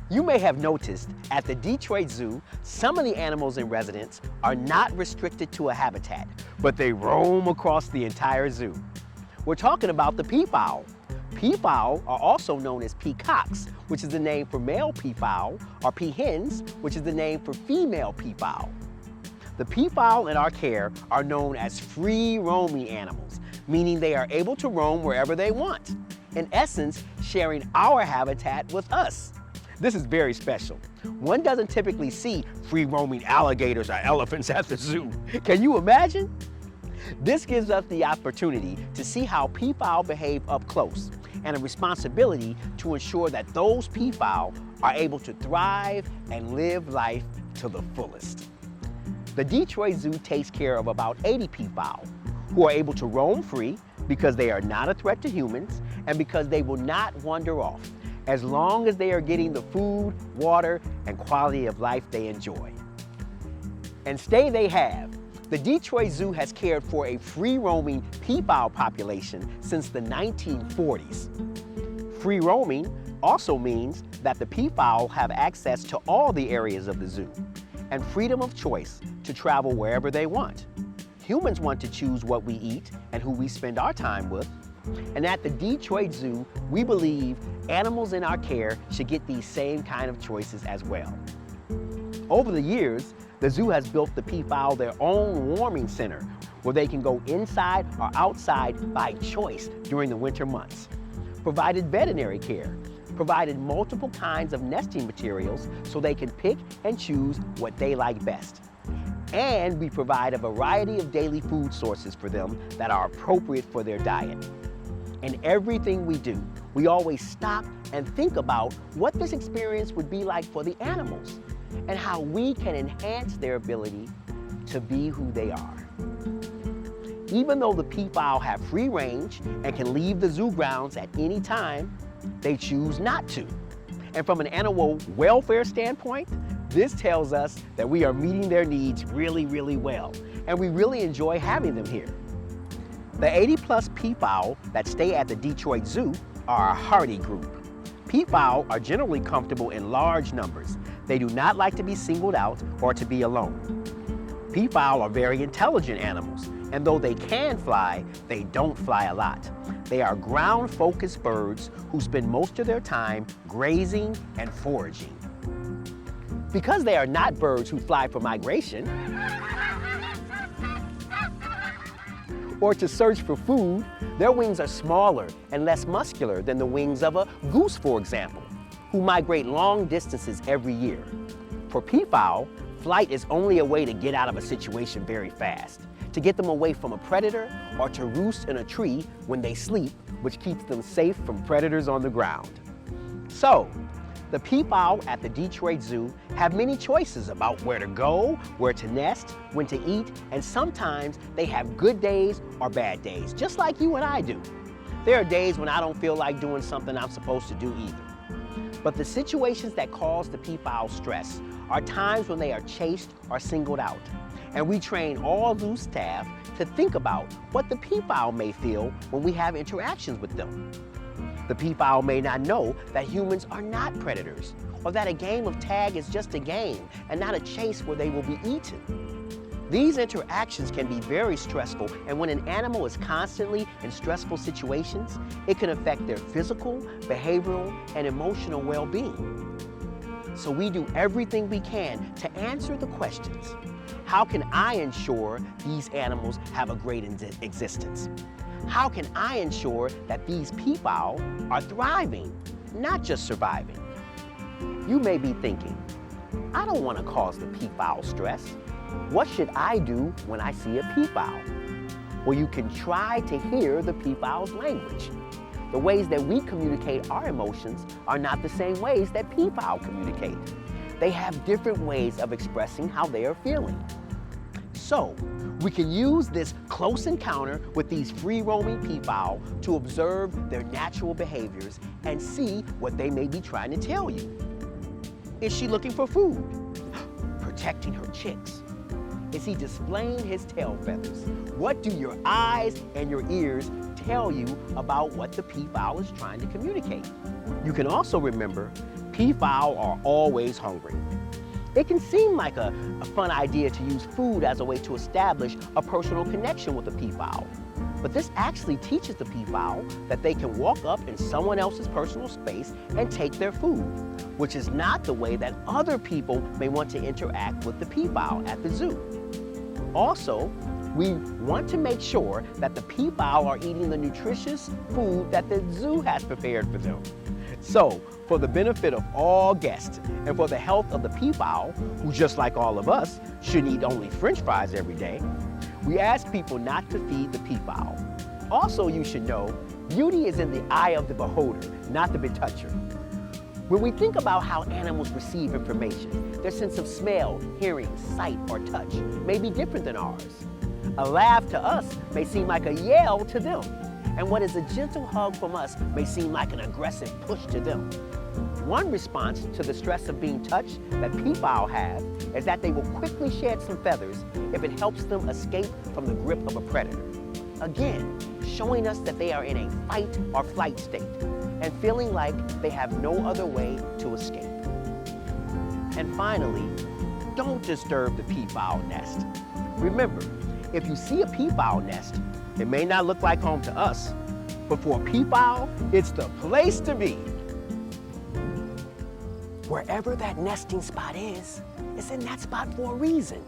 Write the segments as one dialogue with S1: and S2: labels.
S1: You may have noticed at the Detroit Zoo, some of the animals in residence are not restricted to a habitat, but they roam across the entire zoo. We're talking about the peafowl. Peafowl are also known as peacocks, which is the name for male peafowl, or peahens, which is the name for female peafowl. The peafowl in our care are known as free-roaming animals, meaning they are able to roam wherever they want, in essence, sharing our habitat with us. This is very special. One doesn't typically see free-roaming alligators or elephants at the zoo. Can you imagine? This gives us the opportunity to see how peafowl behave up close and a responsibility to ensure that those peafowl are able to thrive and live life to the fullest. The Detroit Zoo takes care of about 80 peafowl who are able to roam free because they are not a threat to humans and because they will not wander off, as long as they are getting the food, water, and quality of life they enjoy. And stay they have. The Detroit Zoo has cared for a free-roaming peafowl population since the 1940s. Free roaming also means that the peafowl have access to all the areas of the zoo and freedom of choice to travel wherever they want. Humans want to choose what we eat and who we spend our time with. And at the Detroit Zoo, we believe animals in our care should get these same kind of choices as well. Over the years, the zoo has built the peafowl their own warming center where they can go inside or outside by choice during the winter months, provided veterinary care, provided multiple kinds of nesting materials so they can pick and choose what they like best. And we provide a variety of daily food sources for them that are appropriate for their diet. In everything we do, we always stop and think about what this experience would be like for the animals and how we can enhance their ability to be who they are. Even though the peafowl have free range and can leave the zoo grounds at any time, they choose not to. And from an animal welfare standpoint, this tells us that we are meeting their needs really, really well, and we really enjoy having them here. The 80+ peafowl that stay at the Detroit Zoo are a hardy group. Peafowl are generally comfortable in large numbers. They do not like to be singled out or to be alone. Peafowl are very intelligent animals, and though they can fly, they don't fly a lot. They are ground-focused birds who spend most of their time grazing and foraging. Because they are not birds who fly for migration or to search for food, their wings are smaller and less muscular than the wings of a goose, for example, who migrate long distances every year. For peafowl, flight is only a way to get out of a situation very fast, to get them away from a predator or to roost in a tree when they sleep, which keeps them safe from predators on the ground. So, the peafowl at the Detroit Zoo have many choices about where to go, where to nest, when to eat, and sometimes they have good days or bad days, just like you and I do. There are days when I don't feel like doing something I'm supposed to do either. But the situations that cause the peafowl stress are times when they are chased or singled out. And we train all zoo staff to think about what the peafowl may feel when we have interactions with them. The peafowl may not know that humans are not predators, or that a game of tag is just a game and not a chase where they will be eaten. These interactions can be very stressful, and when an animal is constantly in stressful situations, it can affect their physical, behavioral, and emotional well-being. So we do everything we can to answer the questions. How can I ensure these animals have a great existence? How can I ensure that these peafowl are thriving, not just surviving? You may be thinking, I don't want to cause the peafowl stress. What should I do when I see a peafowl? Well, you can try to hear the peafowl's language. The ways that we communicate our emotions are not the same ways that peafowl communicate. They have different ways of expressing how they are feeling. So, we can use this close encounter with these free-roaming peafowl to observe their natural behaviors and see what they may be trying to tell you. Is she looking for food? Protecting her chicks? Is he displaying his tail feathers? What do your eyes and your ears tell you about what the peafowl is trying to communicate? You can also remember, peafowl are always hungry. It can seem like a fun idea to use food as a way to establish a personal connection with a peafowl. But this actually teaches the peafowl that they can walk up in someone else's personal space and take their food, which is not the way that other people may want to interact with the peafowl at the zoo. Also, we want to make sure that the peafowl are eating the nutritious food that the zoo has prepared for them. So, for the benefit of all guests and for the health of the peafowl, who just like all of us, shouldn't eat only French fries every day, we ask people not to feed the peafowl. Also, you should know, beauty is in the eye of the beholder, not the betoucher. When we think about how animals receive information, their sense of smell, hearing, sight, or touch may be different than ours. A laugh to us may seem like a yell to them, and what is a gentle hug from us may seem like an aggressive push to them. One response to the stress of being touched that peafowl have is that they will quickly shed some feathers if it helps them escape from the grip of a predator. Again, showing us that they are in a fight or flight state and feeling like they have no other way to escape. And finally, don't disturb the peafowl nest. Remember, if you see a peafowl nest, it may not look like home to us, but for a peafowl, it's the place to be. Wherever that nesting spot is, it's in that spot for a reason.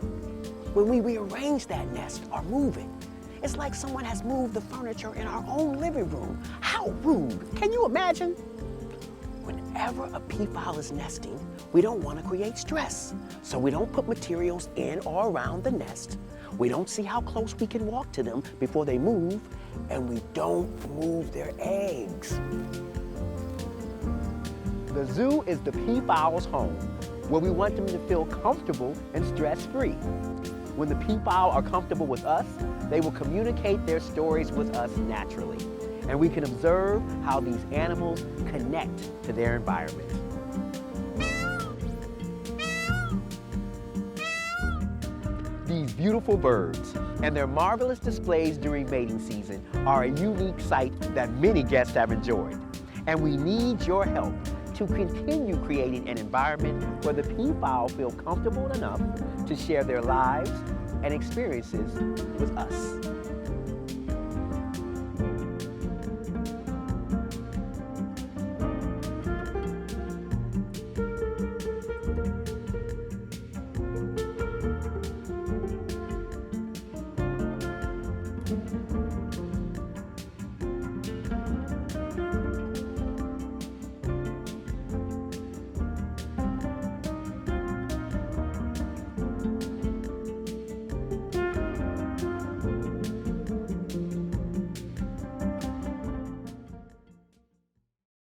S1: When we rearrange that nest or move it, it's like someone has moved the furniture in our own living room. How rude, can you imagine? Whenever a peafowl is nesting, we don't want to create stress. So we don't put materials in or around the nest. We don't see how close we can walk to them before they move, and we don't move their eggs. The zoo is the peafowl's home, where we want them to feel comfortable and stress-free. When the peafowl are comfortable with us, they will communicate their stories with us naturally, and we can observe how these animals connect to their environment. These beautiful birds and their marvelous displays during mating season are a unique sight that many guests have enjoyed. And we need your help to continue creating an environment where the peafowl feel comfortable enough to share their lives and experiences with us.